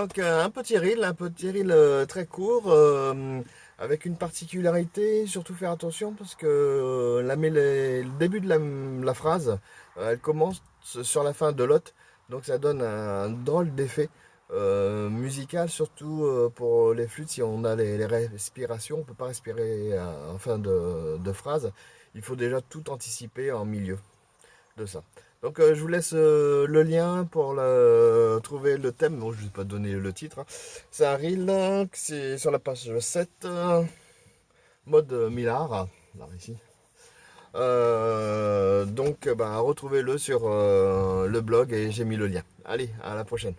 Donc un petit reel très court, avec une particularité, surtout faire attention parce que le début de la phrase, elle commence sur la fin de l'autre, donc ça donne un drôle d'effet musical, surtout pour les flûtes. Si on a les respirations, on peut pas respirer en fin de phrase, il faut déjà tout anticiper en milieu de ça. Donc je vous laisse le lien pour trouver le thème. Bon, je ne vais pas donner le titre, hein. C'est un reel, c'est sur la page 7, mode Millard, là, ici. Donc bah, retrouvez-le sur le blog et j'ai mis le lien. Allez, à la prochaine.